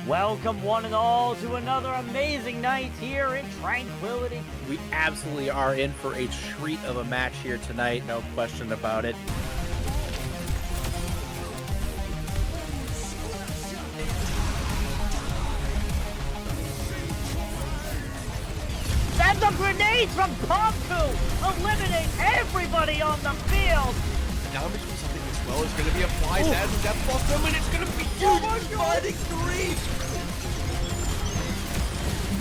Welcome one and all to another amazing night here in Tranquility. We absolutely are in for a treat of a match here tonight, no question about it. And the grenade from Pomku eliminate everybody on the field. Damage from something as well is going to be applied as a death blossom, and it's going to be huge. Fighting 3.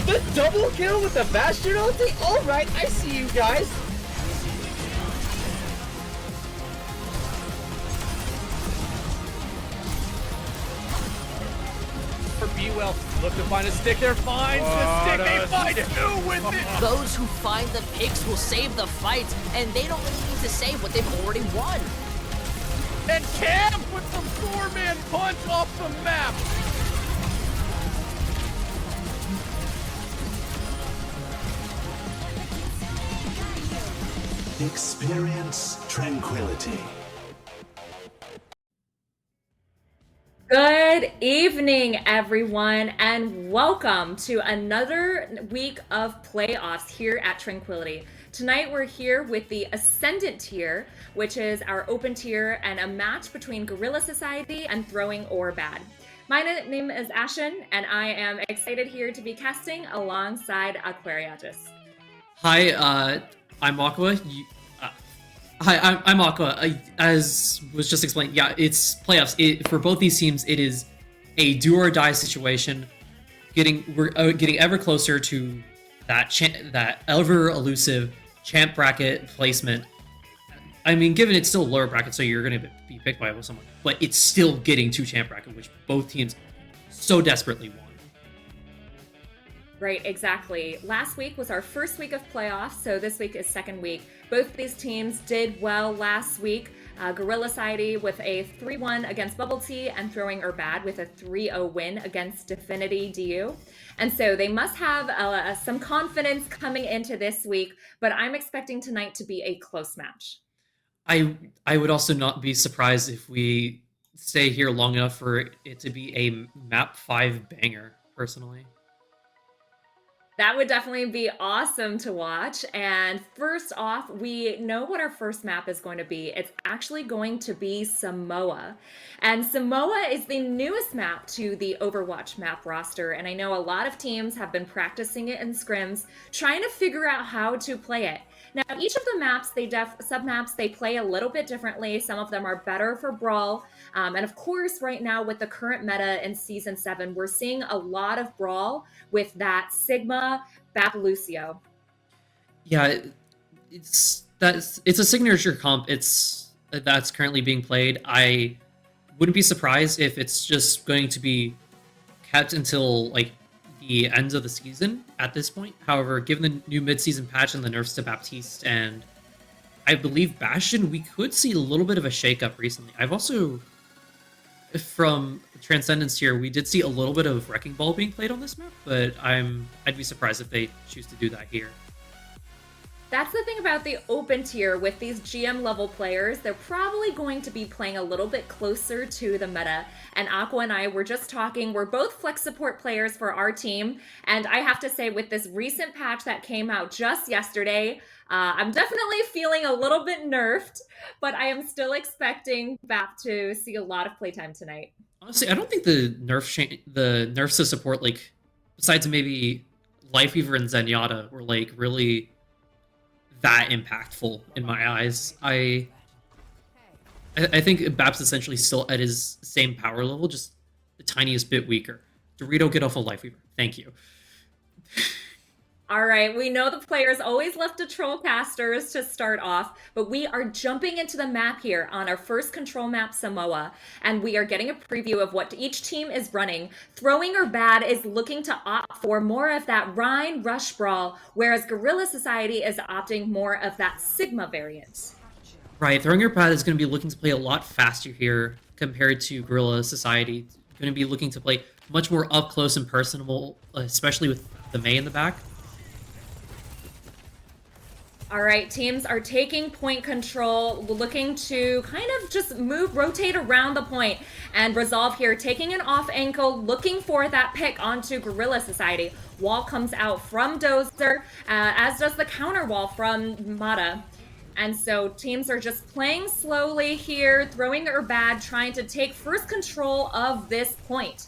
The double kill with the Bastion ulti? Alright, I see you guys. For B-Well, look to find a stick there, finds the stick, they find two with it! Those who find the picks will save the fight, and they don't really need to save what they've already won. And Cam with the 4-man punch off the map! Experience tranquility. Good evening, everyone, and welcome to another week of playoffs here at Tranquility. Tonight we're here with the Ascendant Tier, which is our open tier and a match between Guerrilla Society and Throwing or Bad. My name is Ashen, and I am excited here to be casting alongside Aquariagis. Hi, I'm Aqua. Hi, I'm Aqua. As was just explained, yeah, it's playoffs. For both these teams, it is a do or die situation. We're getting ever closer to that ever elusive champ bracket placement. I mean, given it's still lower bracket, so you're going to be picked by someone, but it's still getting to champ bracket, which both teams so desperately want. Right, exactly. Last week was our first week of playoffs, so this week is second week. Both of these teams did well last week. Guerrilla Society with a 3-1 against Bubble Tea and Throwing or Bad with a 3-0 win against Definity DU. And so they must have some confidence coming into this week, but I'm expecting tonight to be a close match. I would also not be surprised if we stay here long enough for it to be a map 5 banger, personally. That would definitely be awesome to watch. And first off, we know what our first map is going to be. It's actually going to be Samoa. And Samoa is the newest map to the Overwatch map roster. And I know a lot of teams have been practicing it in scrims, trying to figure out how to play it. Now, each of the maps, sub-maps, they play a little bit differently. Some of them are better for Brawl. And of course, right now with the current meta in Season 7, we're seeing a lot of Brawl with that Sigma Bap Lucio. Yeah, it's a signature comp. That's currently being played. I wouldn't be surprised if it's just going to be kept until like the end of the season at this point. However, given the new mid-season patch and the nerfs to Baptiste and I believe Bastion, we could see a little bit of a shakeup recently. I've also from Transcendence Tier, we did see a little bit of Wrecking Ball being played on this map, but I'd be surprised if they choose to do that here. That's the thing about the open tier with these GM level players. They're probably going to be playing a little bit closer to the meta. And Aqua and I were just talking. We're both flex support players for our team. And I have to say, with this recent patch that came out just yesterday, I'm definitely feeling a little bit nerfed, but I am still expecting BAP to see a lot of playtime tonight. Honestly, I don't think the nerfs to support, like, besides maybe Lifeweaver and Zenyatta, were like really that impactful in my eyes. I think BAP's essentially still at his same power level, just the tiniest bit weaker. Dorito, get off of Lifeweaver. Thank you. All right, we know the players always love to troll casters to start off, but we are jumping into the map here on our first control map, Samoa, and we are getting a preview of what each team is running. Throwing or Bad is looking to opt for more of that Rhine Rush Brawl, whereas Guerrilla Society is opting more of that Sigma variant. Right, Throwing or Bad is going to be looking to play a lot faster here compared to Guerrilla Society. Going to be looking to play much more up close and personable, especially with the Mei in the back. All right, teams are taking point control, looking to kind of just rotate around the point and resolve here, taking an off ankle, looking for that pick onto Guerrilla Society. Wall comes out from Dozer, as does the counter wall from Mata. And so teams are just playing slowly here, Throwing or Bad, trying to take first control of this point.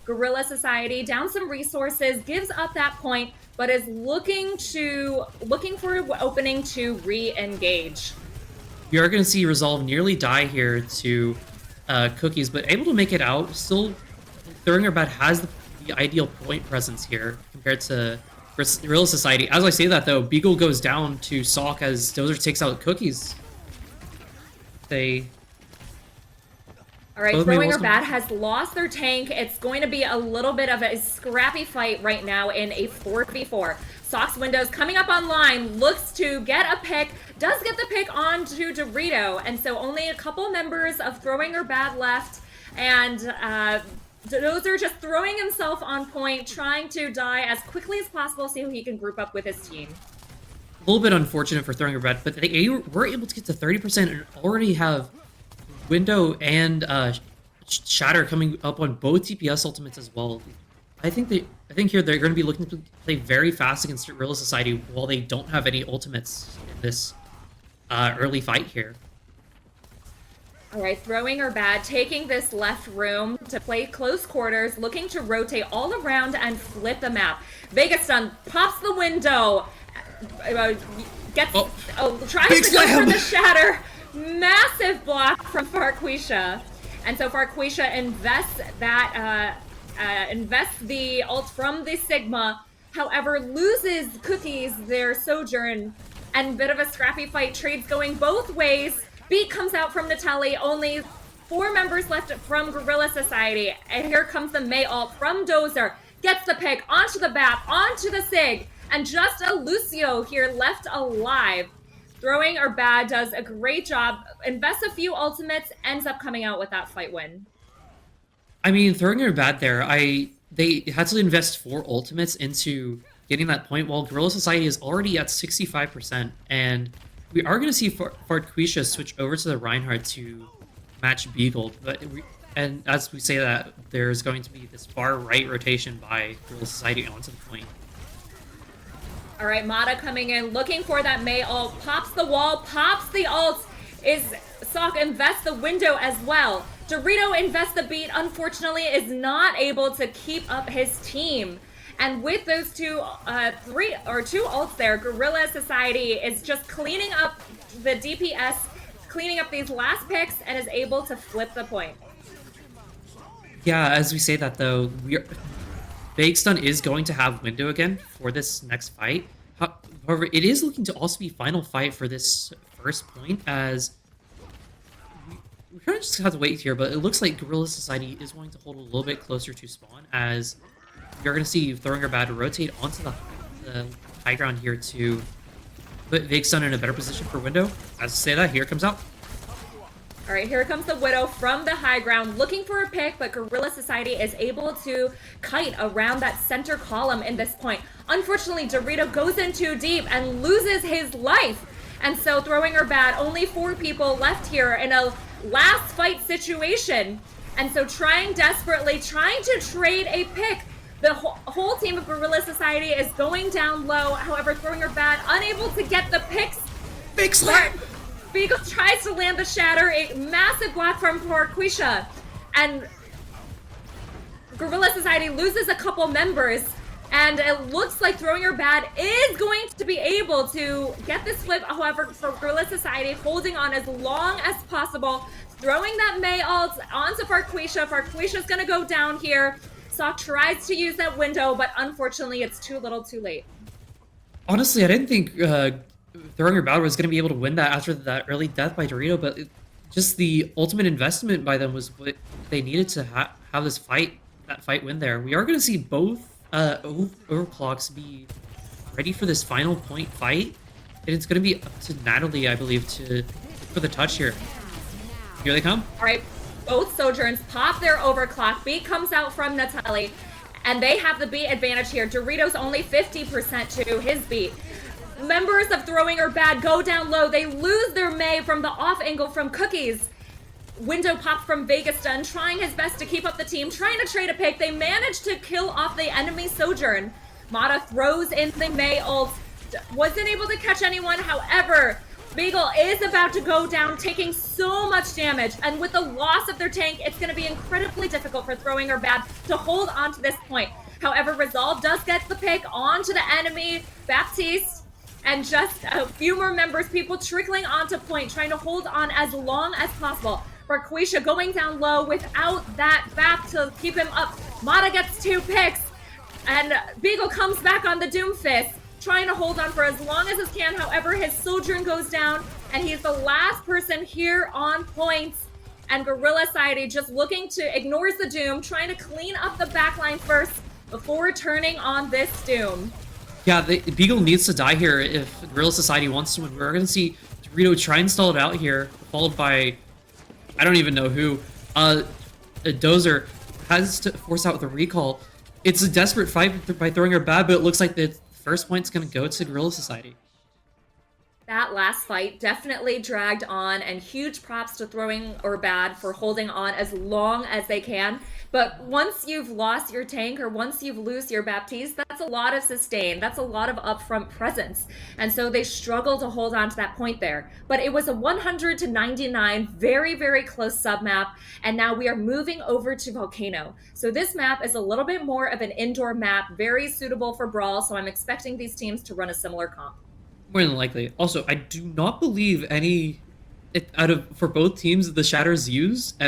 Guerrilla Society down some resources, gives up that point, but is looking for an opening to re-engage. We are going to see Resolve nearly die here to Cookies, but able to make it out. Still, Throwing or Bad has the ideal point presence here compared to Guerrilla Society. As I say that, though, Beagle goes down to Salk as Dozer takes out Cookies. All right, Throwing or Bad has lost their tank. It's going to be a little bit of a scrappy fight right now in a 4v4. Sox Windows coming up online, looks to get a pick, does get the pick onto Dorito, and so only a couple members of Throwing or Bad left, and Dozer just throwing himself on point, trying to die as quickly as possible so he can group up with his team. A little bit unfortunate for Throwing or Bad, but they were able to get to 30% and already have Window and Shatter coming up on both DPS ultimates as well. I think here they're going to be looking to play very fast against Guerrilla Society while they don't have any ultimates in this early fight here. All right, Throwing or Bad taking this left room to play close quarters, looking to rotate all around and flip the map. Vegas Stun pops the window, tries to go for the Shatter. Massive block from Farquisha, and so Farquisha invests the ult from the Sigma, however loses Cookies their Sojourn, and bit of a scrappy fight, trades going both ways. Beat comes out from Natalie, only 4 members left from Guerrilla Society, and here comes the Mei ult from Dozer, gets the pick onto the BAP, onto the Sig, and just a Lucio here left alive. Throwing or Bad does a great job, invests a few ultimates, ends up coming out with that fight win. I mean, Throwing or Bad there, they had to invest 4 ultimates into getting that point, while Guerrilla Society is already at 65%, and we are going to see Farquisha switch over to the Reinhardt to match Beagle, and as we say that, there's going to be this far right rotation by Guerrilla Society onto the point. All right, Mata coming in, looking for that Mei ult, pops the wall, pops the ult, Salk invests the window as well. Dorito invests the beat, unfortunately is not able to keep up his team. And with those two ults there, Guerrilla Society is just cleaning up the DPS, cleaning up these last picks, and is able to flip the point. Yeah, as we say that though, Fake Stun is going to have window again for this next fight. However, it is looking to also be final fight for this first point, as we kind of just have to wait here, but it looks like Guerrilla Society is going to hold a little bit closer to spawn, as you're going to see Throwing or Bad rotate onto the high ground here to put Fake Stun in a better position for window. As I say that, here comes out. All right, here comes the Widow from the high ground, looking for a pick, but Guerrilla Society is able to kite around that center column in this point. Unfortunately, Dorito goes in too deep and loses his life. And so throwing her bad, only 4 people left here in a last fight situation. And so trying desperately, trying to trade a pick. The whole team of Guerrilla Society is going down low. However, throwing her bad, unable to get the picks. Big slam! Beagle tries to land the shatter, a massive block from Aquariagis, and Guerrilla Society loses a couple members, and it looks like throwing her bad is going to be able to get this flip. However, for Guerrilla Society, holding on as long as possible, throwing that May ult onto Aquariagis. Aquariagis is going to go down here. Sock tries to use that window, but unfortunately, it's too little too late. Honestly, I didn't think throwing her bad was going to be able to win that after that early death by Dorito, but just the ultimate investment by them was what they needed to have this fight, that fight win there. We are going to see both overclocks be ready for this final point fight, and it's going to be up to Natalie, I believe, for the touch here. Here they come. All right, both Sojourns pop their overclock. Beat comes out from Natalie, and they have the beat advantage here. Dorito's only 50% to his beat. Members of Throwing Her Bad go down low. They lose their May from the off angle from Cookies. Window pop from Vegas Done, trying his best to keep up the team, trying to trade a pick. They manage to kill off the enemy Sojourn. Mata throws in the May ult. Wasn't able to catch anyone. However, Beagle is about to go down, taking so much damage. And with the loss of their tank, it's going to be incredibly difficult for Throwing Her Bad to hold on to this point. However, Resolve does get the pick onto the enemy Baptiste. And just a few more members, people trickling onto point, trying to hold on as long as possible. Aquariagis going down low without that BAP to keep him up. Mata gets 2 picks, and Beagle comes back on the Doomfist, trying to hold on for as long as he can. However, his Sojourn goes down, and he's the last person here on point. And Guerrilla Society just looking to ignores the Doom, trying to clean up the backline first before turning on this Doom. Yeah, Beagle needs to die here if Guerrilla Society wants to win. We're going to see Dorito try and stall it out here, followed by, I don't even know who. Dozer has to force out the recall. It's a desperate fight by Throwing Her Bad, but it looks like the first point's going to go to Guerrilla Society. That last fight definitely dragged on, and huge props to Throwing Her Bad for holding on as long as they can. But once you've lost your tank, or once you've lost your Baptiste, that's a lot of sustain. That's a lot of upfront presence. And so they struggle to hold on to that point there. But it was a 100-99, very, very close sub-map. And now we are moving over to Volcano. So this map is a little bit more of an indoor map, very suitable for Brawl. So I'm expecting these teams to run a similar comp. More than likely. Also, I do not believe for both teams, the shatters used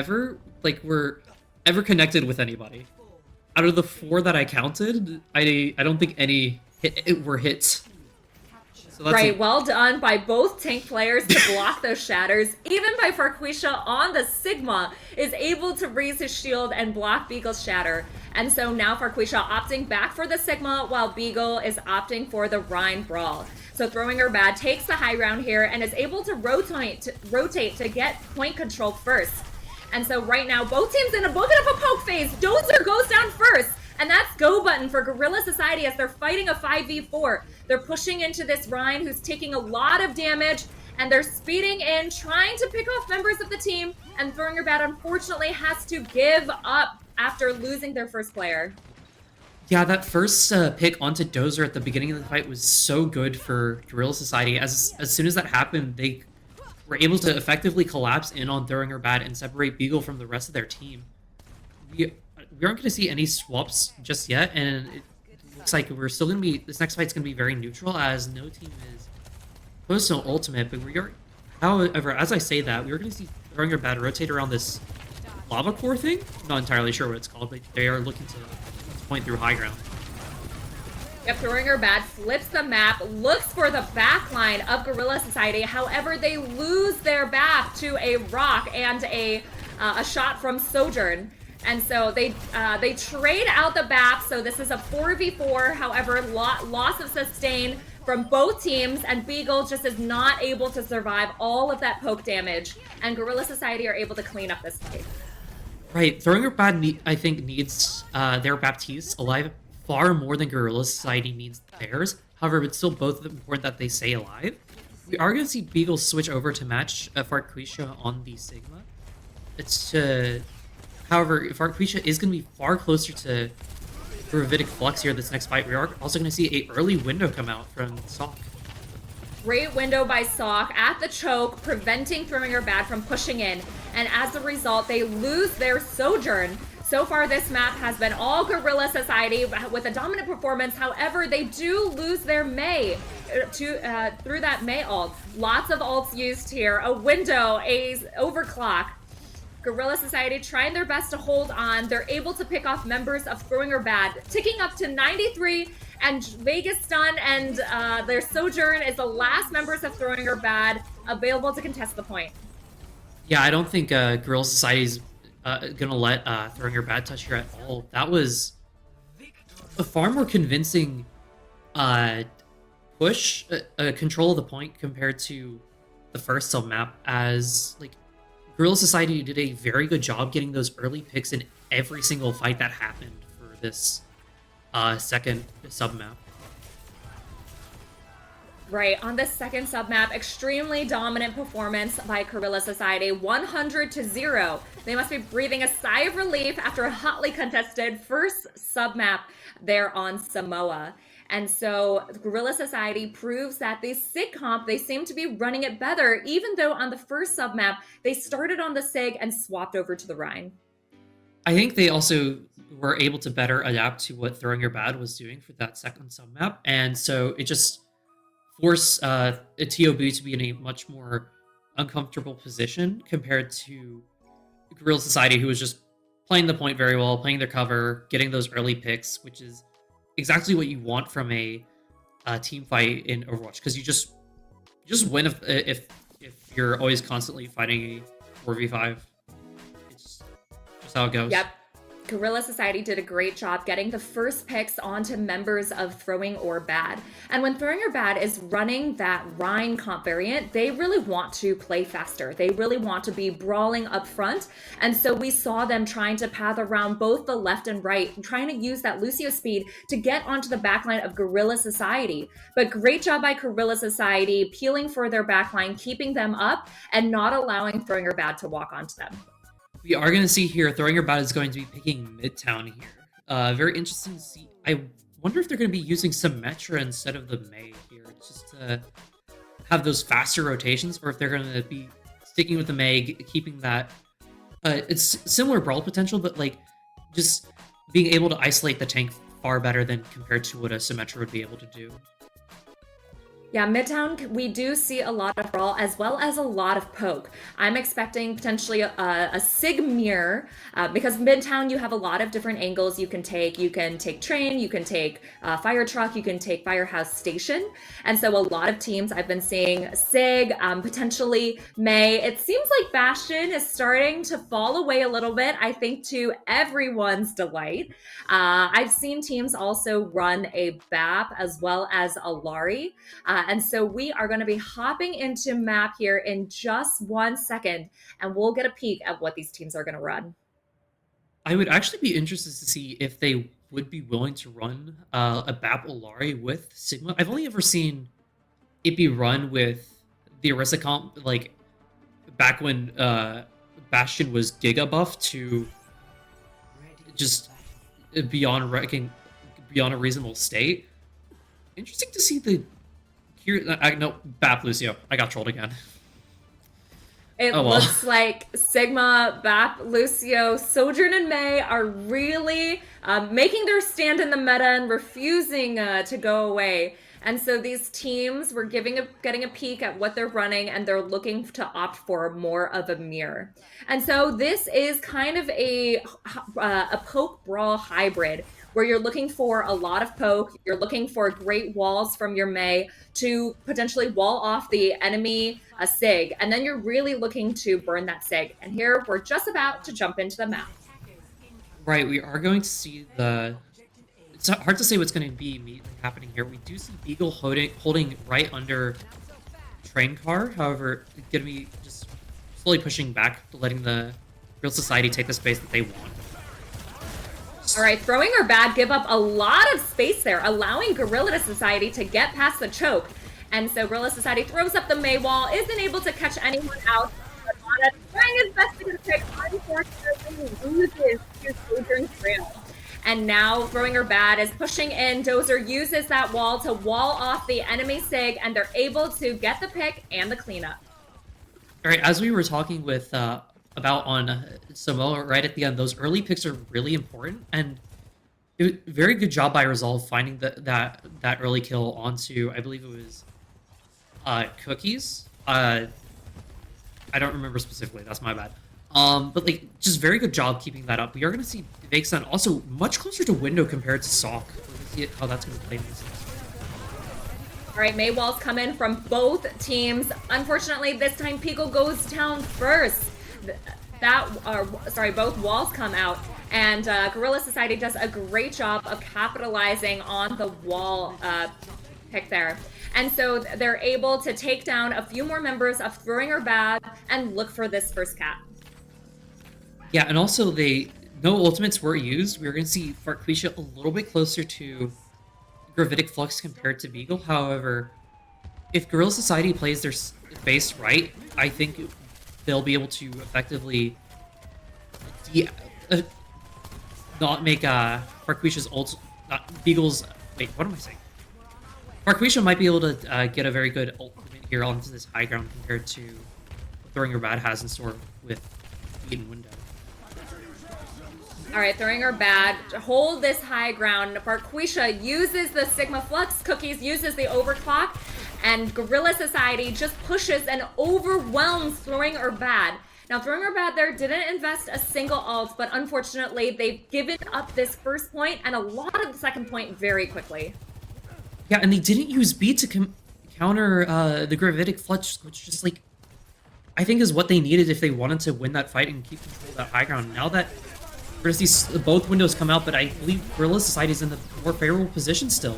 were ever connected with anybody. Out of the 4 that I counted, I don't think any were hits. So that's right, well done by both tank players to block those shatters. Even by Aquariagis on the Sigma is able to raise his shield and block Beagle's shatter. And so now Aquariagis opting back for the Sigma, while Beagle is opting for the Rhine Brawl. So Throwing Her Bad takes the high ground here and is able to rotate to get point control first. And so right now, both teams in a bit of a poke phase. Dozer goes down first, and that's go button for Guerrilla Society as they're fighting a 5v4. They're pushing into this Rhine, who's taking a lot of damage, and they're speeding in, trying to pick off members of the team, and Throwing Her Bad unfortunately has to give up after losing their first player. Yeah, that first pick onto Dozer at the beginning of the fight was so good for Guerrilla Society. As soon as that happened, they were able to effectively collapse in on Throwing Her Bad and separate Beagle from the rest of their team. We aren't going to see any swaps just yet, and it looks like we're still going to be, this next fight's going to be very neutral as no team is close to ultimate, but however, as I say that, we are going to see Throwing Her Bad rotate around this lava core thing. I'm not entirely sure what it's called, but they are looking to point through high ground. Yep, Throwing Her Bad flips the map, looks for the backline of Guerrilla Society. However, they lose their back to a rock and a shot from Sojourn. And so they trade out the BAP, so this is a 4v4. However, loss of sustain. from both teams, and Beagle just is not able to survive all of that poke damage, and Guerrilla Society are able to clean up this fight. Right, Throwing Your Bad, I think, needs their Baptiste alive far more than Guerrilla Society needs theirs. However, it's still both important that they stay alive. We are going to see Beagle switch over to match Farquisha on the Sigma. However, Farquisha is going to be far closer to Gravitic Flux here this next fight. We are also going to see an early window come out from Sock. Great window by Sock at the choke, preventing Throwing Her Bad from pushing in. And as a result, they lose their Sojourn. So far, this map has been all Guerrilla Society with a dominant performance. However, they do lose their Mei through that Mei ult. Lots of ults used here. A window, a overclock. Guerrilla Society trying their best to hold on. They're able to pick off members of Throwing Her Bad, ticking up to 93, and Vegas Stun and their Sojourn is the last members of Throwing Her Bad available to contest the point. Yeah, I don't think Guerrilla Society's gonna let Throwing Her Bad touch here at all. That was a far more convincing push, control of the point compared to the first sub map, as like Guerrilla Society did a very good job getting those early picks in every single fight that happened for this second sub map. Right, on this second sub-map, extremely dominant performance by Guerrilla Society, 100-0. They must be breathing a sigh of relief after a hotly contested first sub-map there on Samoa. And so Guerrilla Society proves that the SIG comp, they seem to be running it better, even though on the first sub-map, they started on the SIG and swapped over to the Rhine. I think they also were able to better adapt to what Throwing Your Bad was doing for that second sub-map, and so it just force a TOB to be in a much more uncomfortable position compared to Guerrilla Society, who was just playing the point very well, playing their cover, getting those early picks, which is exactly what you want from a team fight in Overwatch, because you just win if you're always constantly fighting a 4v5. It's just how it goes. Yep. Guerrilla Society did a great job getting the first picks onto members of Throwing Or Bad. And when Throwing Or Bad is running that Rhine comp variant, they really want to play faster. They really want to be brawling up front. And so we saw them trying to path around both the left and right, trying to use that Lucio speed to get onto the backline of Guerrilla Society. But great job by Guerrilla Society, peeling for their backline, keeping them up, and not allowing Throwing Or Bad to walk onto them. We are going to see here, Throwing Your Bad is going to be picking Midtown here. Very interesting to see. I wonder if they're going to be using Symmetra instead of the Mei here, just to have those faster rotations, or if they're going to be sticking with the Mei, keeping that... it's similar brawl potential, but like just being able to isolate the tank far better than compared to what a Symmetra would be able to do. Yeah, Midtown, we do see a lot of brawl as well as a lot of poke. I'm expecting potentially a SIG mirror because Midtown, you have a lot of different angles you can take. You can take train, you can take fire truck, you can take firehouse station. And so a lot of teams I've been seeing SIG, potentially Mei. It seems like Bastion is starting to fall away a little bit, I think to everyone's delight. I've seen teams also run a BAP as well as a Lari. And so we are going to be hopping into map here in just 1 second, and we'll get a peek at what these teams are going to run. I would actually be interested to see if they would be willing to run a BAP Olari with Sigma. I've only ever seen Hippy run with the Orisa comp, like back when Bastion was Giga buff to just beyond a reasonable state. Interesting to see the... Here, no, BAP Lucio. I got trolled again. It looks like Sigma, BAP, Lucio, Sojourn, and Mei are really making their stand in the meta and refusing to go away. And so these teams were getting a peek at what they're running, and they're looking to opt for more of a mirror. And so this is kind of a poke brawl hybrid, where you're looking for a lot of poke, you're looking for great walls from your Mei to potentially wall off the enemy SIG, and then you're really looking to burn that SIG. And here we're just about to jump into the map. Right, we are going to see the it's hard to say what's going to be immediately happening here. We do see Beagle holding right under Train Car. However, it's going to be just slowly pushing back, letting the Real Society take the space that they want. All right, Throwing or Bad give up a lot of space there, allowing Gorilla Society to get past the choke. And so Gorilla Society throws up the Mei wall, isn't able to catch anyone out. Armada trying his best to get a pick, unfortunately loses his Sojourn Trail. And now Throwing or Bad is pushing in. Dozer uses that wall to wall off the enemy Sig, and they're able to get the pick and the cleanup. All right, as we were talking with about on Samoa right at the end, those early picks are really important, and very good job by Resolve finding that early kill onto, I believe it was Cookies. I don't remember specifically. That's my bad. But like, just very good job keeping that up. We are going to see Vexen also much closer to Window compared to Sock. We're going to see how that's going to play. All right, Mei walls come in from both teams. Unfortunately, this time Pico goes down first. Both walls come out, and Gorilla Society does a great job of capitalizing on the wall pick there. And so they're able to take down a few more members of Throwing or Bad and look for this first cap. Yeah, and also no ultimates were used. We're going to see Farquisha a little bit closer to Gravitic Flux compared to Beagle. However, if Gorilla Society plays their base right, I think they'll be able to effectively not make Farquisha's ult, not Beagle's. Wait, what am I saying? Farquisha might be able to get a very good ultimate here onto this high ground compared to what Throwing or Bad has in store with Eden Window. All right, Throwing or Bad, hold this high ground. Farquisha uses the Sigma Flux, Cookies uses the Overclock, and Gorilla Society just pushes and overwhelms Throwing or Bad. Now, Throwing or Bad there didn't invest a single ult, but unfortunately, they've given up this first point and a lot of the second point very quickly. Yeah, and they didn't use B to counter the Gravitic Flux, which just like, I think is what they needed if they wanted to win that fight and keep control of that high ground. Now that we're going to see both windows come out, but I believe Gorilla Society is in the more favorable position still.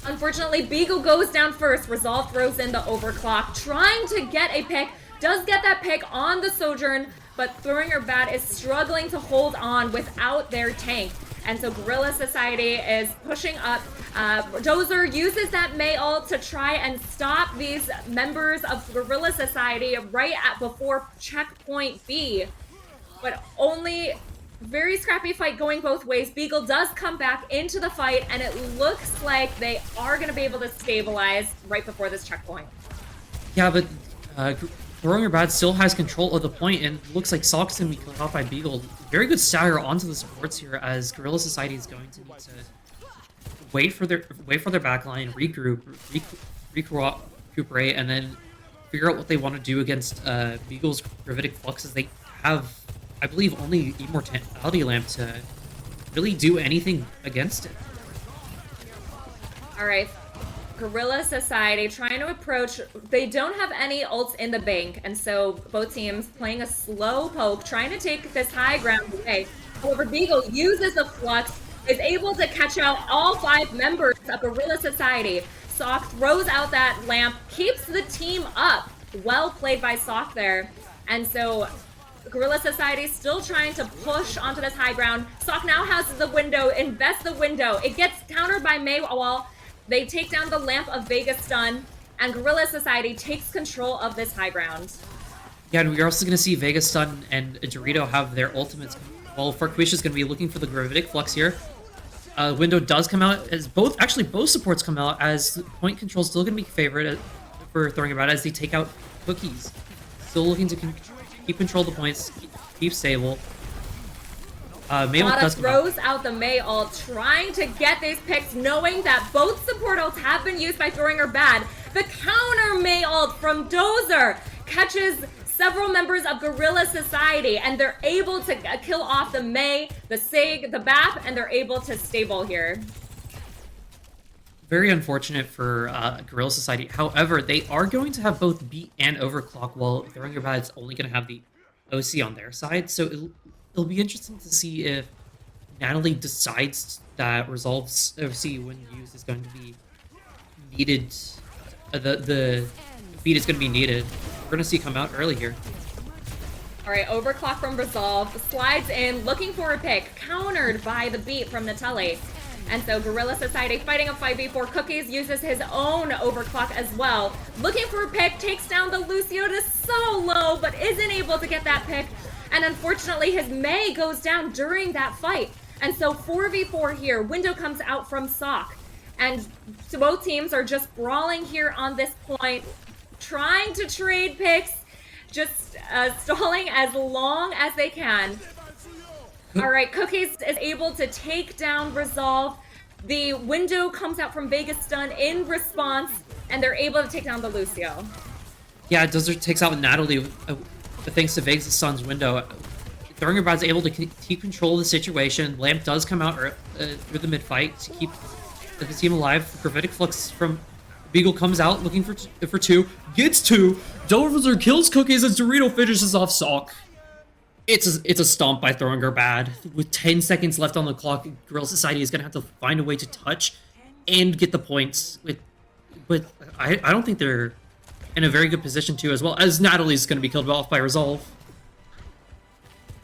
Unfortunately, Beagle goes down first. Resolve throws in the Overclock, trying to get a pick. Does get that pick on the Sojourn, but Throwing or Bad is struggling to hold on without their tank. And so Gorilla Society is pushing up. Dozer uses that Mei ult to try and stop these members of Gorilla Society right before checkpoint B. But only very scrappy fight going both ways. Beagle does come back into the fight, and it looks like they are going to be able to stabilize right before this checkpoint. Yeah, but Throwing or Bad still has control of the point, and looks like Sock's going to be killed off by Beagle. Very good stagger onto the supports here, as Gorilla Society is going to need to wait for their backline, recuperate, and then figure out what they want to do against Beagle's Gravitic Flux, as they have, I believe, only Immortality Lamp to really do anything against it. All right, Gorilla Society trying to approach. They don't have any ults in the bank, and so both teams playing a slow poke, trying to take this high ground away. However, Beagle uses the Flux, is able to catch out all 5 members of Gorilla Society. Sock throws out that lamp, keeps the team up. Well played by Sock there. And so Gorilla Society still trying to push onto this high ground. Sock now has the window, invests the window. It gets countered by Mei wall. They take down the lamp of Vega Stun, and Gorilla Society takes control of this high ground. Yeah, and we're also going to see Vega Stun and Dorito have their ultimates. Well, Farquisha is going to be looking for the Gravitic Flux here. Window does come out, as both supports come out, as point control is still going to be favored for Throwing About as they take out Cookies. Still looking to keep control of the points, keep stable. Mei ult does throws out the Mei ult, trying to get these picks, knowing that both support ults have been used by Throwing or Bad. The counter Mei ult from Dozer catches several members of Gorilla Society, and they're able to kill off the Mei, the Sig, the BAP, and they're able to stable here. Very unfortunate for Gorilla Society. However, they are going to have both beat and overclock, while Throwing or Bad's only going to have the OC on their side. So it'll be interesting to see if Natalie decides that Resolve's OC when used is going to be needed, the beat is going to be needed. We're going to see come out early here. All right, overclock from Resolve, slides in, looking for a pick, countered by the beat from Natalie. And so Guerrilla Society fighting a 5v4. Cookies uses his own overclock as well. Looking for a pick, takes down the Lucio to so low, but isn't able to get that pick. And unfortunately, his Mei goes down during that fight. And so 4v4 here, Window comes out from Sock. And so both teams are just brawling here on this point, trying to trade picks, just stalling as long as they can. All right, Cookies is able to take down Resolve. The Window comes out from Vegas Stun in response, and they're able to take down the Lucio. Yeah, Dozer takes out Natalie thanks to Vegas Sun's Window. Throwing Her Bad's able to keep control of the situation. Lamp does come out through the mid-fight to keep the team alive. Prophetic Flux from Beagle comes out looking for two. Gets two. Dozer kills Cookies as Dorito finishes off Sock. It's a stomp by Throwing Her Bad. With 10 seconds left on the clock, Guerrilla Society is going to have to find a way to touch and get the points. But I don't think they're in a very good position to, as well as Natalie's going to be killed off by Resolve.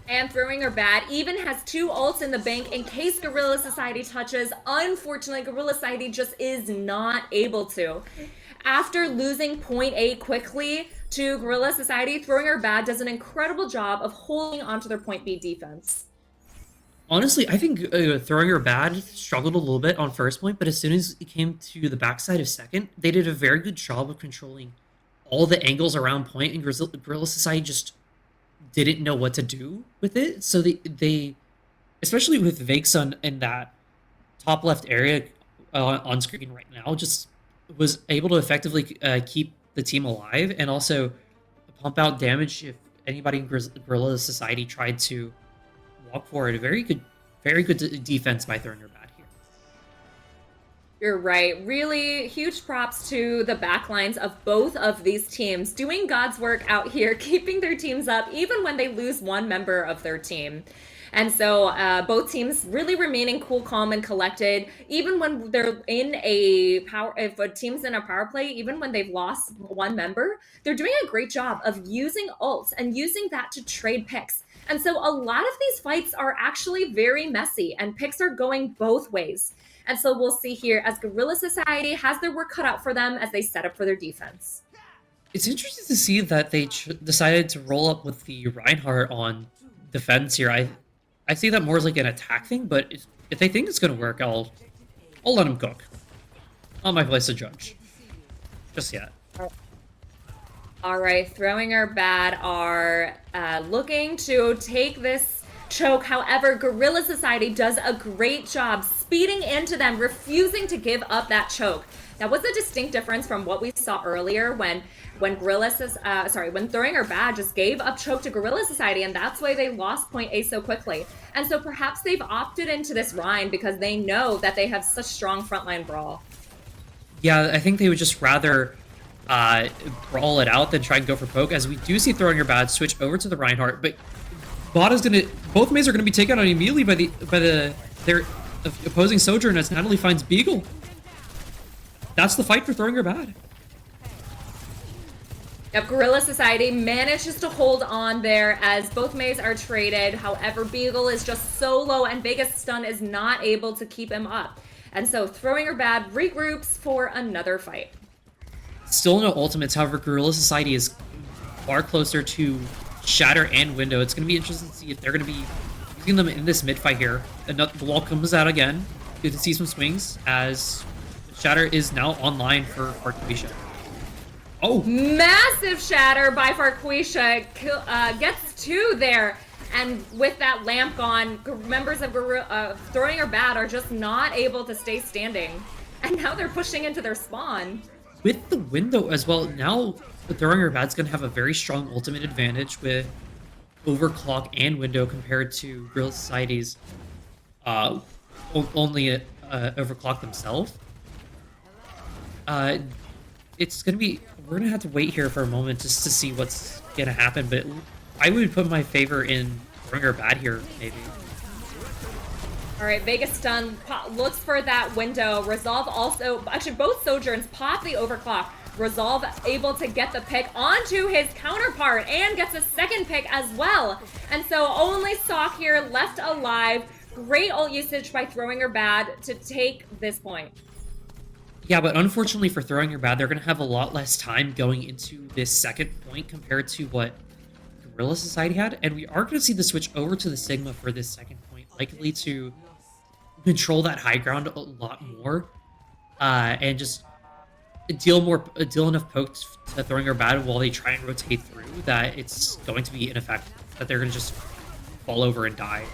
And Throwing Her Bad even has 2 ults in the bank in case Guerrilla Society touches. Unfortunately, Guerrilla Society just is not able to. After losing point A quickly to Guerrilla Society, Throwing Her Bad does an incredible job of holding onto their point B defense. Honestly, I think Throwing Her Bad struggled a little bit on first point, but as soon as it came to the backside of second, they did a very good job of controlling all the angles around point, and Guerrilla Society just didn't know what to do with it. So they especially with Vexun in that top left area on screen right now, just was able to effectively keep the team alive and also pump out damage if anybody in Guerrilla Society tried to walk forward. Very good defense by Throwing Her Bad here. You're right. Really huge props to the backlines of both of these teams doing God's work out here, keeping their teams up even when they lose one member of their team. And so both teams really remaining cool, calm, and collected, even when they're in a if a team's in a power play, even when they've lost one member, they're doing a great job of using ults and using that to trade picks. And so a lot of these fights are actually very messy, and picks are going both ways. And so we'll see here as Guerrilla Society has their work cut out for them as they set up for their defense. It's interesting to see that they decided to roll up with the Reinhardt on defense here. I see that more as like an attack thing, but if they think it's going to work, I'll let them cook. Not my place to judge. Just yet. All right, Throwing Her Bad are looking to take this choke. However, Guerrilla Society does a great job speeding into them, refusing to give up that choke. That was a distinct difference from what we saw earlier when Throwing Her Bad just gave up choke to Guerrilla Society, and that's why they lost point A so quickly. And so perhaps they've opted into this Rhine because they know that they have such strong frontline brawl. Yeah, I think they would just rather brawl it out than try and go for poke, as we do see Throwing Her Bad switch over to the Reinhardt, but both Mays are gonna be taken out immediately by their opposing Sojourn as Natalie finds Beagle. That's the fight for Throwing Her Bad. Yep, Guerrilla Society manages to hold on there as both Mays are traded. However, Beagle is just so low and Vegas Stun is not able to keep him up. And so Throwing Her Bad regroups for another fight. Still no ultimates, however, Guerrilla Society is far closer to Shatter and Window. It's going to be interesting to see if they're going to be using them in this mid-fight here. The wall comes out again. Good to see some swings as Shatter is now online for Farquisha. Oh! Massive shatter by Farquisha. Gets 2 there. And with that lamp gone, members of Throwing Her Bad are just not able to stay standing. And now they're pushing into their spawn. With the Window as well, now Throwing Her Bad's going to have a very strong ultimate advantage with Overclock and Window compared to Guerrilla Society's only Overclock themselves. It's going to be... We're going to have to wait here for a moment just to see what's going to happen, but I would put my favor in Throwing Her Bad here, maybe. All right, Vegas stun looks for that window. Resolve also, actually both Sojourns pop the overclock. Resolve able to get the pick onto his counterpart and gets a second pick as well. And so only Sock here left alive. Great ult usage by Throwing Her Bad to take this point. Yeah, but unfortunately for Throwing Her Bad, they're going to have a lot less time going into this second point compared to what Guerrilla Society had. And we are going to see the switch over to the Sigma for this second point, likely to control that high ground a lot more and just deal enough pokes to Throwing Her Bad while they try and rotate through that it's going to be ineffective, that they're going to just fall over and die.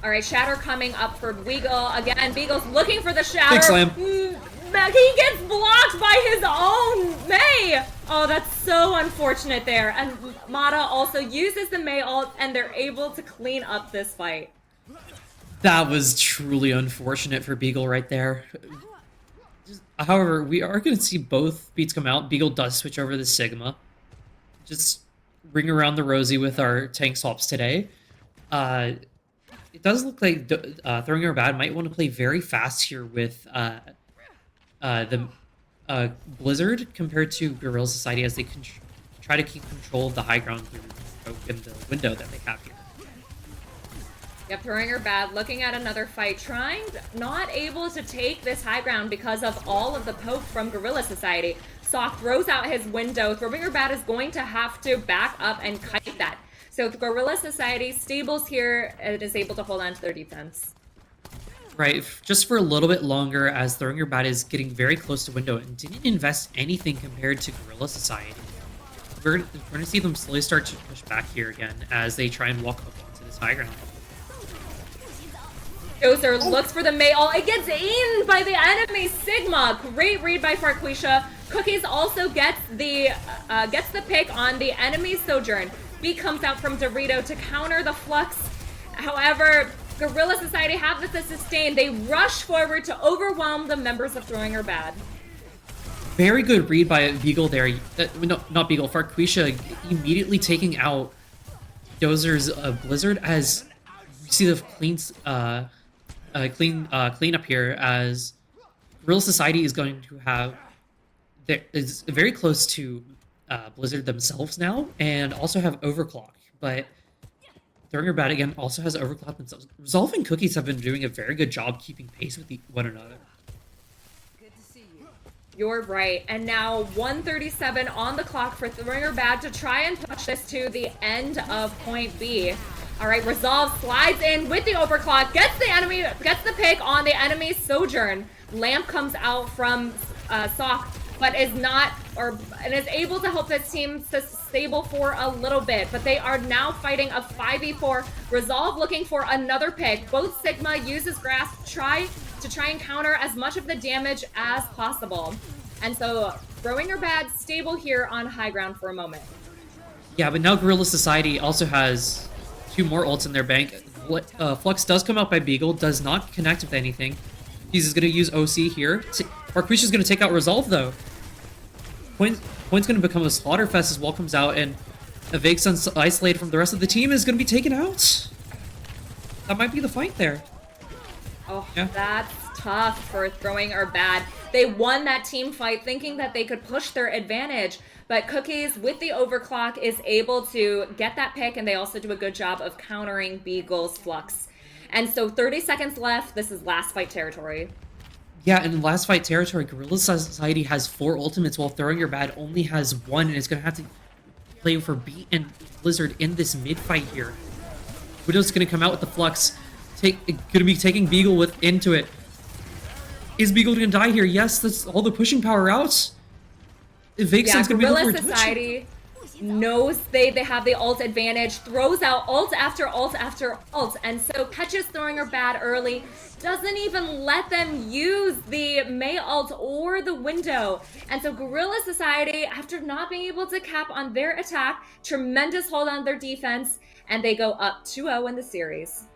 All right, Shatter coming up for Beagle. Again, Beagle's looking for the Shatter. Big slam. He gets blocked by his own Mei. Oh, that's so unfortunate there. And Mata also uses the Mei ult, and they're able to clean up this fight. That was truly unfortunate for Beagle right there. However, we are going to see both beats come out. Beagle does switch over to Sigma. Just ring around the rosy with our tank swaps today. It does look like Throwing Her Bad might want to play very fast here with the Blizzard compared to Guerrilla Society as they try to keep control of the high ground through the poke and the window that they have here. Yep, Throwing Her Bad, looking at another fight, not able to take this high ground because of all of the poke from Guerrilla Society. Sock throws out his window. Throwing Her Bad is going to have to back up and kite that. So the Guerrilla Society stables here and is able to hold on to their defense. Right, just for a little bit longer as Throwing Her Bad is getting very close to window and didn't invest anything compared to Guerrilla Society. We're going to see them slowly start to push back here again as they try and walk up onto this high ground. Dozer looks for the Mei ult. It gets aimed by the enemy Sigma. Great read by Farquisha. Cookies also gets the pick on the enemy Sojourn. B comes out from Dorito to counter the Flux. However, Guerrilla Society have this to sustain. They rush forward to overwhelm the members of Throwing Her Bad. Very good read by Beagle there. No, not Beagle. Farquisha immediately taking out Dozer's Blizzard as you see the clean up here as Guerrilla Society is going to have is very close to Blizzard themselves now and also have overclock, but Throwing Her Bad again also has overclock themselves. Resolve and Cookies have been doing a very good job keeping pace with one another. You're right. And now 1:37 on the clock for Throwing Her Bad to try and push this to the end of point B. All right, Resolve slides in with the overclock, gets the pick on the enemy Sojourn. Lamp comes out from Sock, but is able to help his team stable for a little bit. But they are now fighting a 5v4. Resolve looking for another pick. Both Sigma uses Grasp to try and counter as much of the damage as possible. And so Throwing Her Bad stable here on high ground for a moment. Yeah, but now Guerrilla Society also has 2 more ults in their bank. Flux does come out by Beagle, does not connect with anything. He's going to use OC here. Farquisha's going to take out Resolve though. Point's going to become a slaughterfest as Wall comes out, and a Vakesun's isolated from the rest of the team is going to be taken out. That might be the fight there. Oh, yeah. That's tough for Throwing Her Bad. They won that team fight thinking that they could push their advantage, but Cookies with the overclock is able to get that pick, and they also do a good job of countering Beagle's Flux. And so 30 seconds left. This is last fight territory. Yeah, in last fight territory, Guerrilla Society has 4 ultimates while Throwing Her Bad only has 1, and it's going to have to play for Beat and Blizzard in this mid-fight here. Widow's going to come out with the Flux, going to be taking Beagle into it. Is Beagle going to die here? Yes, that's all the pushing power out. Vakesun's going to be Guerrilla Society knows they have the ult advantage, throws out ult after ult after ult, and so catches Throwing Her Bad early, doesn't even let them use the Mei ult or the window. And so Guerrilla Society, after not being able to cap on their attack, tremendous hold on their defense, and they go up 2-0 in the series.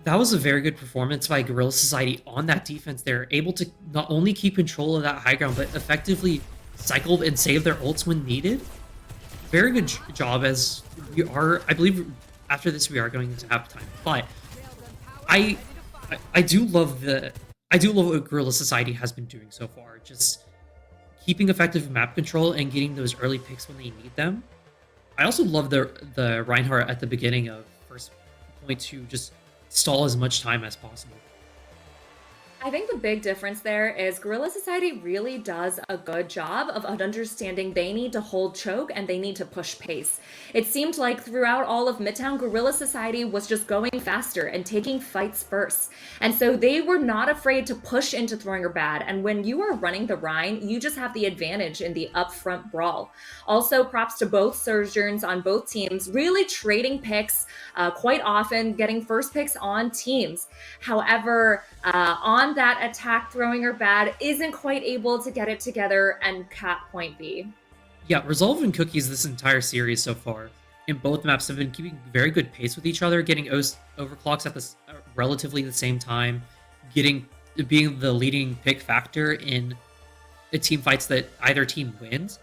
That was a very good performance by Guerrilla Society on that defense. They're able to not only keep control of that high ground, but effectively cycle and save their ults when needed. Very good job as we are, I believe, after this we are going into halftime. But I I do love what Guerrilla Society has been doing so far. Just keeping effective map control and getting those early picks when they need them. I also love the Reinhardt at the beginning of first point to just stall as much time as possible. I think the big difference there is Guerrilla Society really does a good job of understanding they need to hold choke and they need to push pace. It seemed like throughout all of Midtown, Guerrilla Society was just going faster and taking fights first. And so they were not afraid to push into throwing or bad. And when you are running the Rhine, you just have the advantage in the upfront brawl. Also, props to both Surgeons on both teams, really trading picks quite often, getting first picks on teams. However, on that attack, throwing or bad isn't quite able to get it together and cap point B. Yeah, Resolve and Cookies this entire series so far in both maps have been keeping very good pace with each other, getting overclocks at this relatively the same time, being the leading pick factor in team fights that either team wins.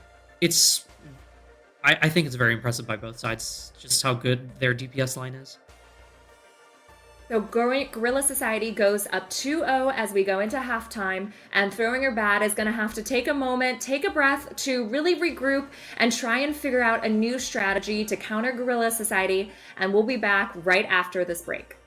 I think it's very impressive by both sides, just how good their DPS line is. So Guerrilla Society goes up 2-0 as we go into halftime, and Throwing Her Bad is going to have to take a moment, take a breath to really regroup and try and figure out a new strategy to counter Guerrilla Society, and we'll be back right after this break.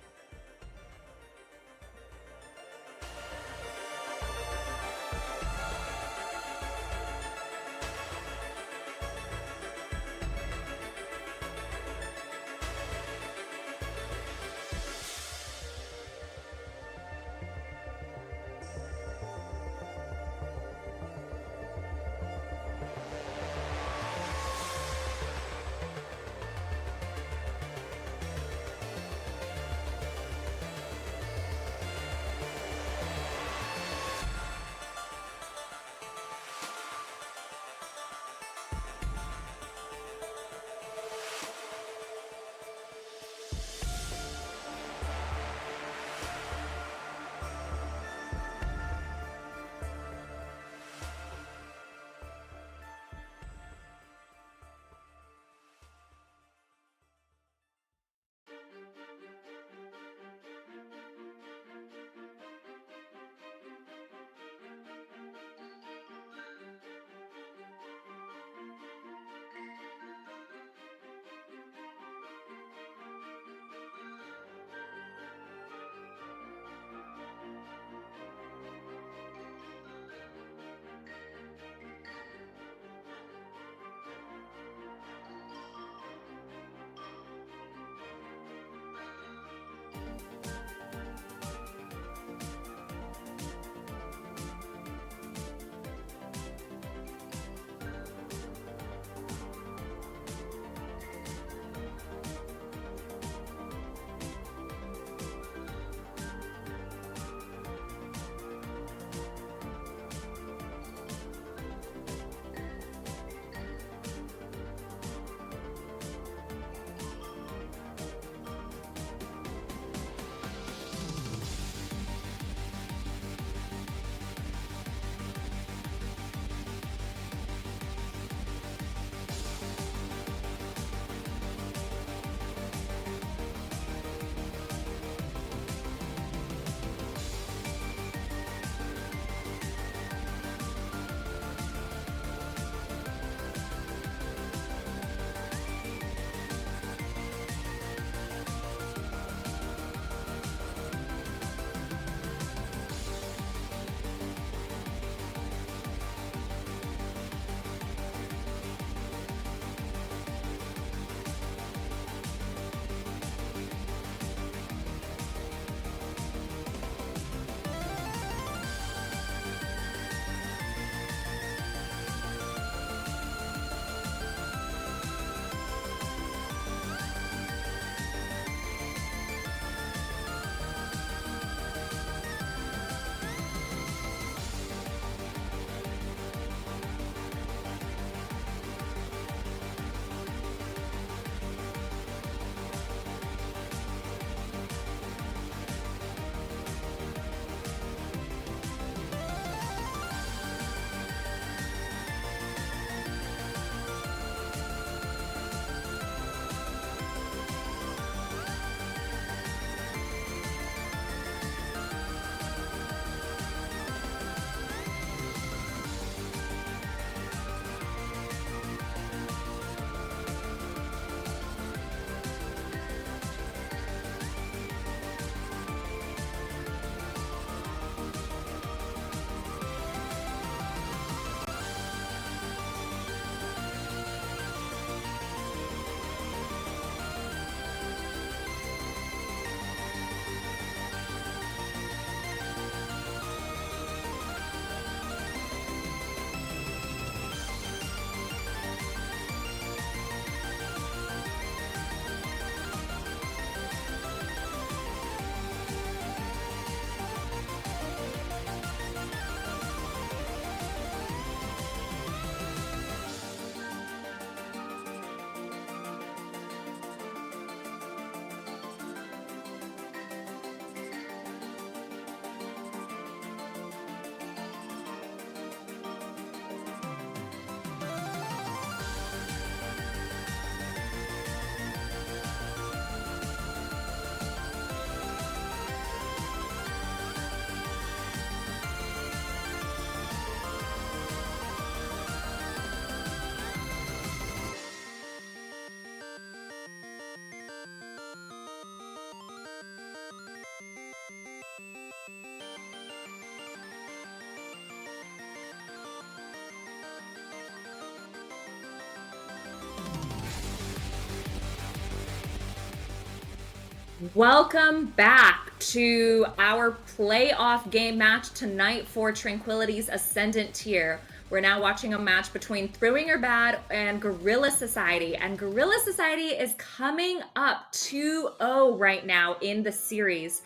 Welcome back to our playoff game match tonight for Tranquility's Ascendant Tier. We're now watching a match between Throwing Your Bad and Gorilla Society. And Gorilla Society is coming up 2-0 right now in the series.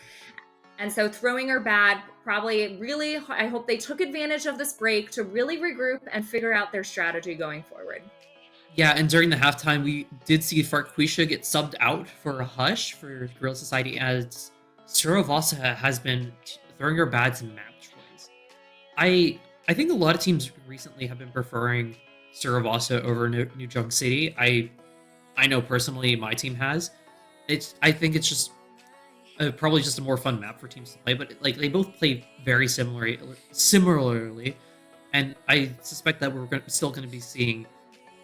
And so Throwing Your Bad probably really, I hope they took advantage of this break to really regroup and figure out their strategy going forward. Yeah, and during the halftime, we did see Farquisha get subbed out for a Hush for Gorilla Society, as Suravasa has been throwing her bads in map choice. I think a lot of teams recently have been preferring Suravasa over New Junk City. I know personally my team has. I think it's just probably just a more fun map for teams to play, but like they both play very similarly, and I suspect that we're still going to be seeing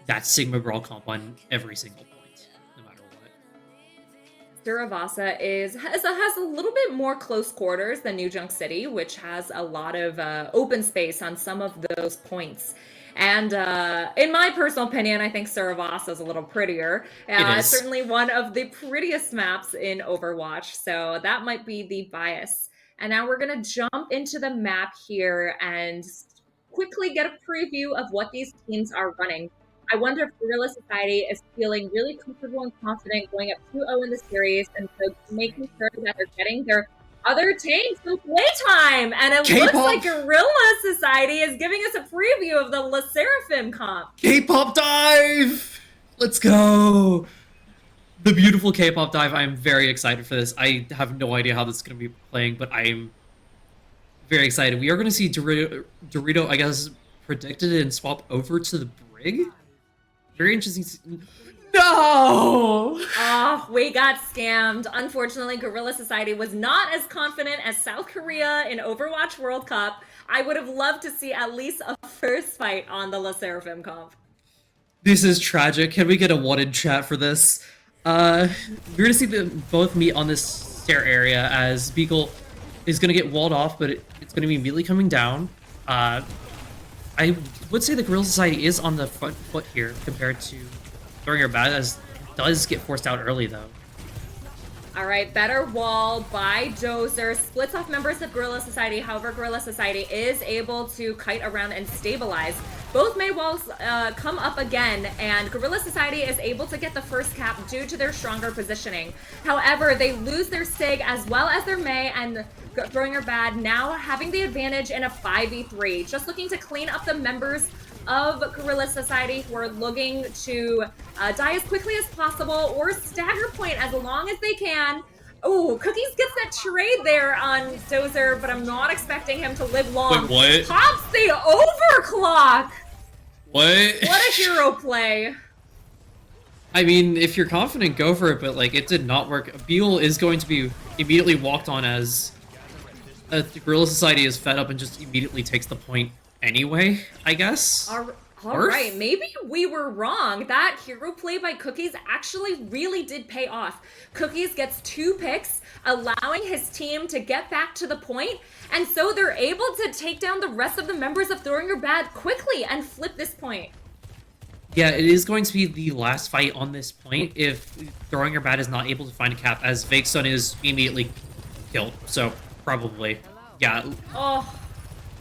that Sigma Brawl comp on every single point, no matter what. Suravasa has a little bit more close quarters than New Junk City, which has a lot of open space on some of those points. And in my personal opinion, I think Suravasa is a little prettier. It's certainly one of the prettiest maps in Overwatch, so that might be the bias. And now we're going to jump into the map here and quickly get a preview of what these teams are running. I wonder if Gorilla Society is feeling really comfortable and confident going up 2-0 in the series, and so making sure that they're getting their other tanks some playtime. And it looks like Gorilla Society is giving us a preview of the La Seraphim comp. K-pop dive! Let's go! The beautiful K-pop dive. I'm very excited for this. I have no idea how this is going to be playing, but I'm very excited. We are going to see Dorito, I guess, predicted and swap over to the Brig. Very interesting. No! Oh, we got scammed. Unfortunately, Gorilla Society was not as confident as South Korea in Overwatch World Cup. I would have loved to see at least a first fight on the La Seraphim comp. This is tragic. Can we get a one in chat for this? We're going to see them both meet on this stair area as Beagle is going to get walled off, but it's going to be immediately coming down. I would say the Gorilla Society is on the front foot here compared to Throwing Your Bad, as it does get forced out early, though. All right, better wall by Dozer. Splits off members of Gorilla Society. However, Gorilla Society is able to kite around and stabilize. Both Mei walls come up again, and Gorilla Society is able to get the first cap due to their stronger positioning. However, they lose their Sig as well as their Mei, and Throwing Your Bad now having the advantage in a 5v3. Just looking to clean up the members of Gorilla Society who are looking to die as quickly as possible or stagger point as long as they can. Oh, Cookies gets that trade there on Dozer, but I'm not expecting him to live long. Wait, what? Pops the overclock! What? What a hero play. I mean, if you're confident, go for it, but like it did not work. Beal is going to be immediately walked on as the Gorilla Society is fed up and just immediately takes the point anyway, I guess. All right, maybe we were wrong. That hero play by Cookies actually really did pay off. Cookies gets 2 picks, allowing his team to get back to the point, and so they're able to take down the rest of the members of Throwing Your Bad quickly and flip this point. Yeah, it is going to be the last fight on this point if Throwing Your Bad is not able to find a cap, as Fake Stun is immediately killed, so probably. Yeah. Oh,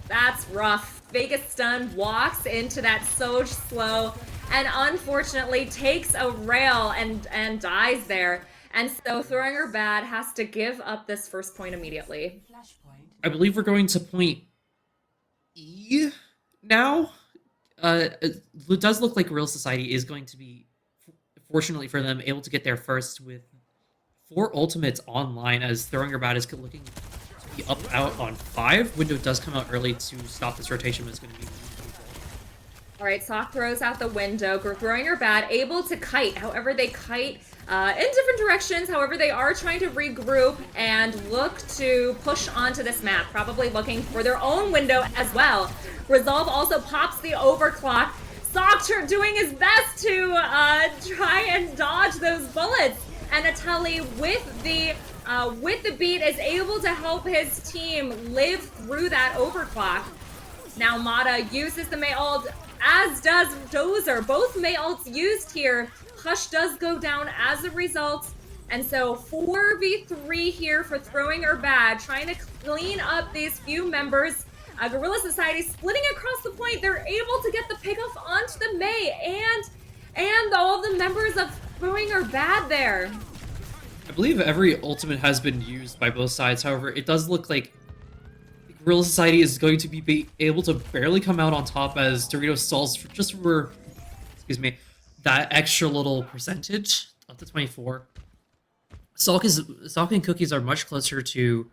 that's rough. Vegas Stun walks into that Soj slow and unfortunately takes a rail and dies there. And so Throwing Her Bad has to give up this first point immediately. I believe we're going to point E now. It does look like Real Society is going to be, fortunately for them, able to get there first with 4 ultimates online, as Throwing Her Bad is looking to be up out on 5. Window does come out early to stop this rotation, but it's going to be... All right, Sock throws out the window. Throwing Her Bad, able to kite. However, they kite in different directions. However, they are trying to regroup and look to push onto this map, probably looking for their own window as well. Resolve also pops the overclock. Sock doing his best to try and dodge those bullets. And Atali with the beat is able to help his team live through that overclock. Now Mata uses the Mei ult, as does Dozer. Both Mei ults used here. Hush does go down as a result. And so 4v3 here for Throwing Her Bad, trying to clean up these few members. Guerrilla Society splitting across the point. They're able to get the pickoff onto the Mei and all the members of Throwing Her Bad there. I believe every ultimate has been used by both sides. However, it does look like Guerrilla Society is going to be able to barely come out on top as Doritos stalls for excuse me, that extra little percentage up to 24. Salk and Cookies are much closer to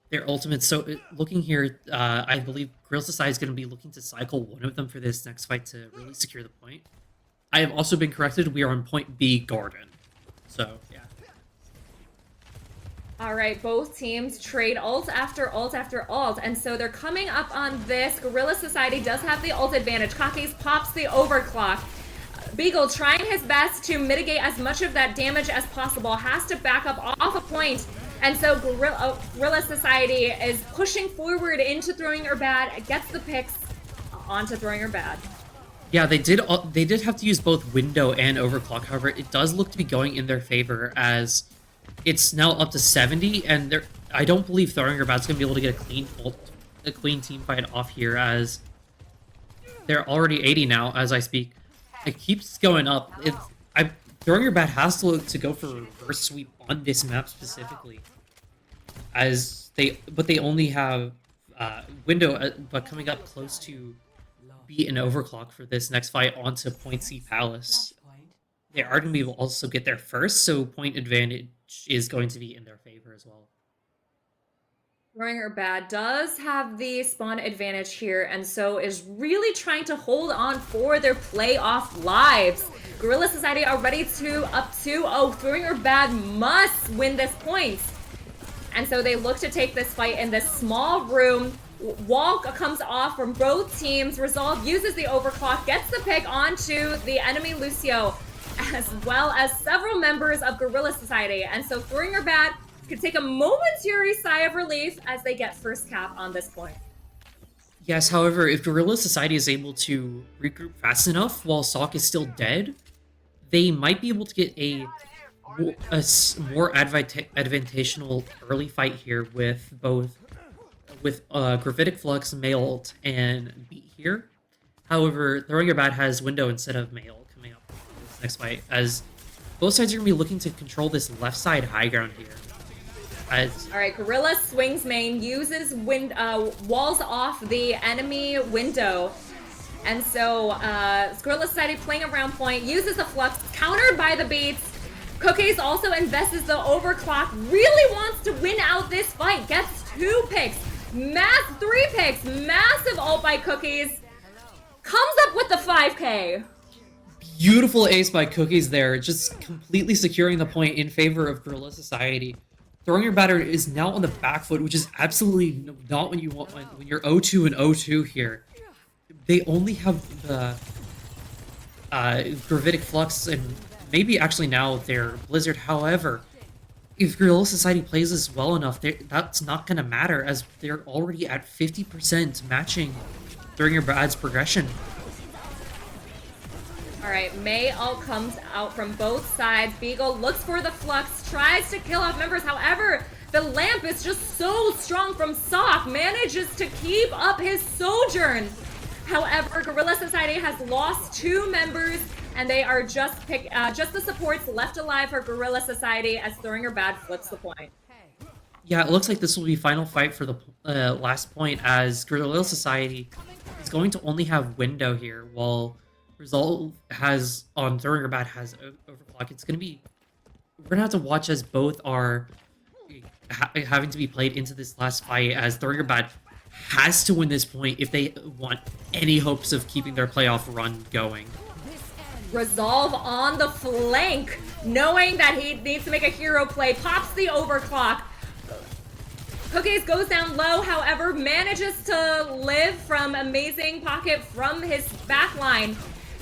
their ultimates. So looking here, I believe Guerrilla Society is going to be looking to cycle one of them for this next fight to really secure the point. I have also been corrected. We are on point B Garden. So, yeah. All right, both teams trade ult after ult after ult, and so they're coming up on this. Guerrilla Society does have the ult advantage. Kakis pops the overclock. Beagle trying his best to mitigate as much of that damage as possible, has to back up off a point, and so Guerrilla Society is pushing forward into Throwing Her Bad, gets the picks onto Throwing Her Bad. Yeah, they did have to use both window and overclock. However, it does look to be going in their favor as it's now up to 70, and I don't believe Throwing Her Bad's gonna be able to get a clean team fight off here as they're already 80 now as I speak. It keeps going up. Throwing Her Bad has to go for a reverse sweep on this map specifically, but they only have window, but coming up close to beat an overclock for this next fight onto Point C Palace. They are going to be able to also get there first, so point advantage is going to be in their favor as well. Throwing Her Bad does have the spawn advantage here, and so is really trying to hold on for their playoff lives. Guerrilla Society already up 2-0. Throwing Her Bad must win this point. And so they look to take this fight in this small room. Wall comes off from both teams. Resolve uses the overclock, gets the pick onto the enemy Lucio, as well as several members of Guerrilla Society. And so Throwing Her Bad could take a momentary sigh of relief as they get first cap on this point. Yes, however, if Guerrilla Society is able to regroup fast enough while Salk is still dead, they might be able to get a more advantageous early fight here with Gravitic Flux, Mailed, and Beat here. However, Throwing Her Bad has window instead of Mail coming up in this next fight, as both sides are going to be looking to control this left side high ground here. Alright, Guerrilla swings main, uses walls off the enemy window. And so Guerrilla Society playing around point, uses the flux, countered by the beats. Cookies also invests the overclock, really wants to win out this fight, gets 2 picks, 3 picks, massive ult by Cookies, comes up with the 5k. Beautiful ace by Cookies there, just completely securing the point in favor of Guerrilla Society. Throwing Her Bad is now on the back foot, which is absolutely not what you want when you're 0-2 and 0-2 here. They only have the Gravitic Flux and maybe actually now their Blizzard. However, if Guerrilla Society plays this well enough, that's not going to matter as they're already at 50% matching Throwing Her Bad's progression. Alright, Mei all comes out from both sides. Beagle looks for the flux, tries to kill off members. However, the lamp is just so strong from Sock, manages to keep up his sojourn. However, Guerrilla Society has lost 2 members, and they are just the supports left alive for Guerrilla Society as Throwing Her Bad flips the point. Yeah, it looks like this will be final fight for the last point as Guerrilla Society is going to only have window here, while Resolve has on Throwing Her Bad has overclock. We're gonna have to watch as both are having to be played into this last fight, as Throwing Her Bad has to win this point if they want any hopes of keeping their playoff run going. Resolve on the flank, knowing that he needs to make a hero play, pops the overclock. Cookies goes down low, however, manages to live from amazing pocket from his backline.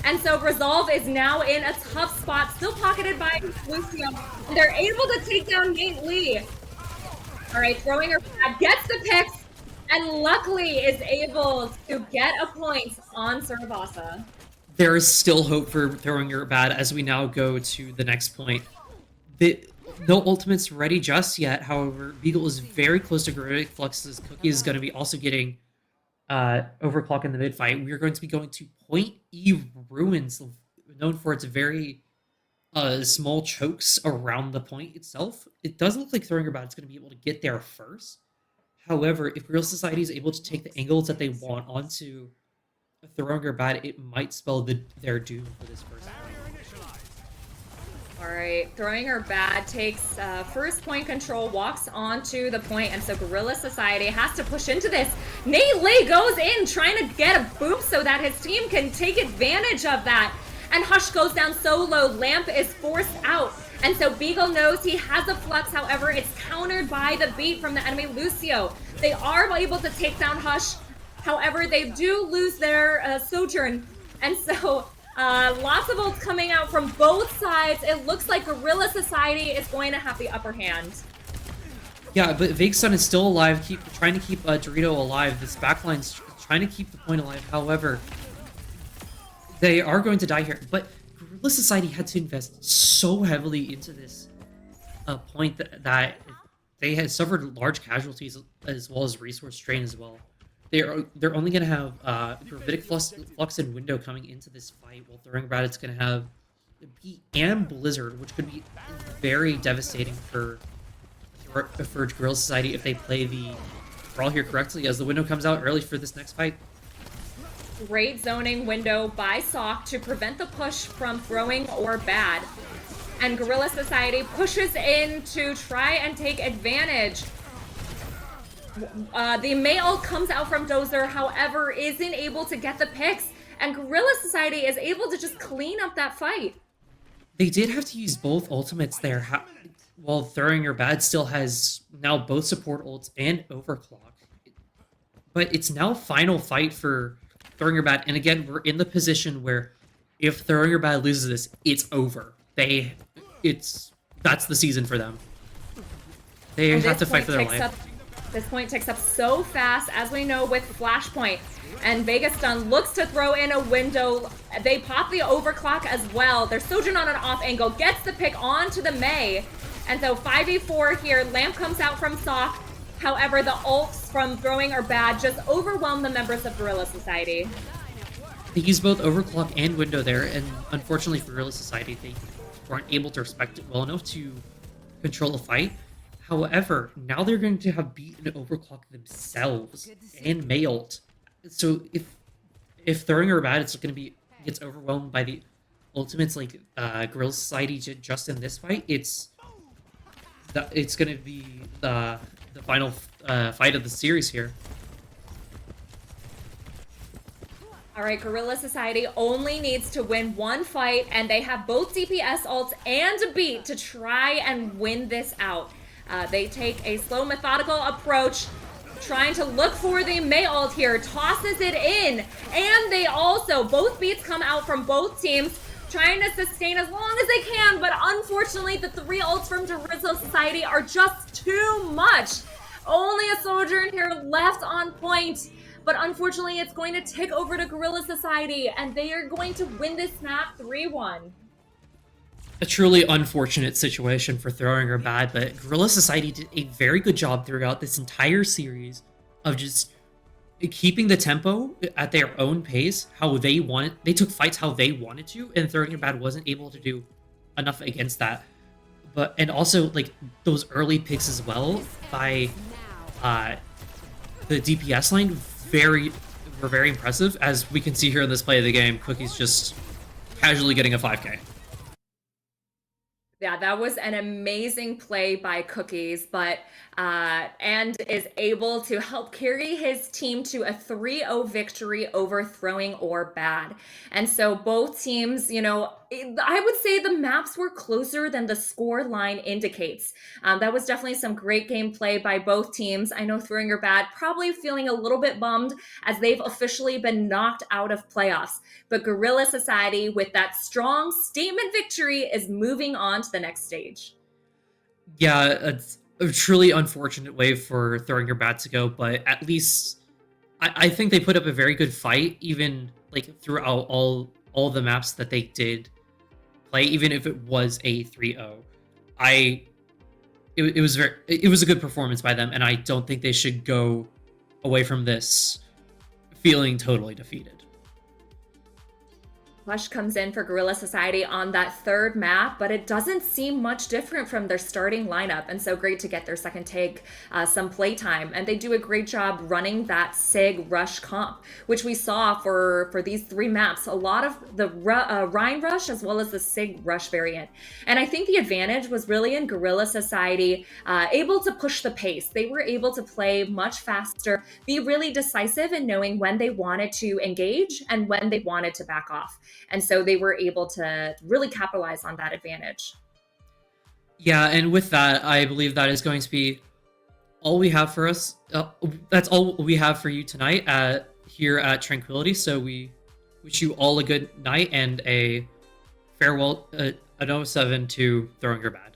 And so Resolve is now in a tough spot, still pocketed by Lucio. They're able to take down Nate Lee. All right, Throwing Her Bad gets the picks, and luckily is able to get a point on Surabasa. There is still hope for Throwing Her Bad as we now go to the next point. no ultimates ready just yet. However, Beagle is very close to Gravitic Flux's Cookie is going to be also getting overclock in the mid fight. We are going to be going to Point E Ruins, known for its very small chokes around the point itself. It doesn't look like Throwing Bat is going to be able to get there first. However, if Real Society is able to take the angles that they want onto Throwing Bat, it might spell their doom for this first point. All right, Throwing Her Bad takes first point control, walks onto the point, and so Gorilla Society has to push into this. Nate Lee goes in, trying to get a boop so that his team can take advantage of that. And Hush goes down so low, Lamp is forced out. And so Beagle knows he has a flux, however, it's countered by the beat from the enemy Lucio. They are able to take down Hush, however, they do lose their Sojourn. And so lots of ults coming out from both sides. It looks like Gorilla Society is going to have the upper hand. Yeah, but Vakeson is still alive, trying to keep Dorito alive. This backline's trying to keep the point alive. However, they are going to die here. But Gorilla Society had to invest so heavily into this point that they had suffered large casualties as well as resource strain as well. They're only going to have Gravitic Flux and Window coming into this fight, while Throwing Bat it's going to have Beat and Blizzard, which could be very devastating for Gorilla Society if they play the Brawl here correctly, as the Window comes out early for this next fight. Great zoning window by Sock to prevent the push from Throwing or Bad. And Gorilla Society pushes in to try and take advantage. The Mail comes out from Dozer, however, isn't able to get the picks. And Gorilla Society is able to just clean up that fight. They did have to use both ultimates there, while Throwing Your Bad still has now both support ults and overclock. But it's now final fight for Throwing Your Bad, and again, we're in the position where if Throwing Your Bad loses this, it's over. That's the season for them. They have to fight for their life. This point ticks up so fast, as we know with Flashpoint. And Vegas Stun looks to throw in a window. They pop the overclock as well. Their Sojourn on an off angle gets the pick onto the Mei. And so 5v4 here. Lamp comes out from Sock. However, the ults from Throwing Are Bad just overwhelm the members of Gorilla Society. They use both overclock and window there, and unfortunately for Gorilla Society, they weren't able to respect it well enough to control the fight. However, now they're going to have beaten overclock themselves and Mailed. So if Throwing Are Bad, it's going to be gets overwhelmed by the ultimates like Gorilla Society just in this fight. It's going to be the final fight of the series here. All right, Gorilla Society only needs to win one fight, and they have both DPS ults and a beat to try and win this out. They take a slow, methodical approach, trying to look for the Mei ult here, tosses it in, and they also, both beats come out from both teams, trying to sustain as long as they can, but unfortunately the 3 ults from Gorilla Society are just too much. Only a Sojourn here left on point, but unfortunately it's going to tick over to Gorilla Society, and they are going to win this map 3-1. A truly unfortunate situation for Throwing Are Bad, but Gorilla Society did a very good job throughout this entire series of just keeping the tempo at their own pace, how they wanted. They took fights how they wanted to, and Throwing Are Bad wasn't able to do enough against that. And also like those early picks as well by the DPS line were very impressive, as we can see here in this play of the game. Cookie's just casually getting a 5K. Yeah, that was an amazing play by Cookies, but and is able to help carry his team to a 3-0 victory over Throwing Or Bad. And so both teams, you know, I would say the maps were closer than the score line indicates. That was definitely some great gameplay by both teams. I know Throwing Or Bad probably feeling a little bit bummed as they've officially been knocked out of playoffs. But Gorilla Society, with that strong statement victory, is moving on to the next stage. Yeah, it's a truly unfortunate way for Throwing Your Bat to go, but at least I think they put up a very good fight, even like throughout all the maps that they did play, even if it was a 3-0. I it was a good performance by them, and I don't think they should go away from this feeling totally defeated. Hush comes in for Guerrilla Society on that third map, but it doesn't seem much different from their starting lineup, and so great to get their second take some playtime. And they do a great job running that Sig Rush comp, which we saw for these 3 maps. A lot of the Rhine Rush as well as the Sig Rush variant. And I think the advantage was really in Guerrilla Society, able to push the pace. They were able to play much faster, be really decisive in knowing when they wanted to engage and when they wanted to back off. And so they were able to really capitalize on that advantage. Yeah, and with that, I believe that is going to be all we have for us. That's all we have for you tonight here at Tranquility. So we wish you all a good night and a farewell, an 07 to throwing your bad.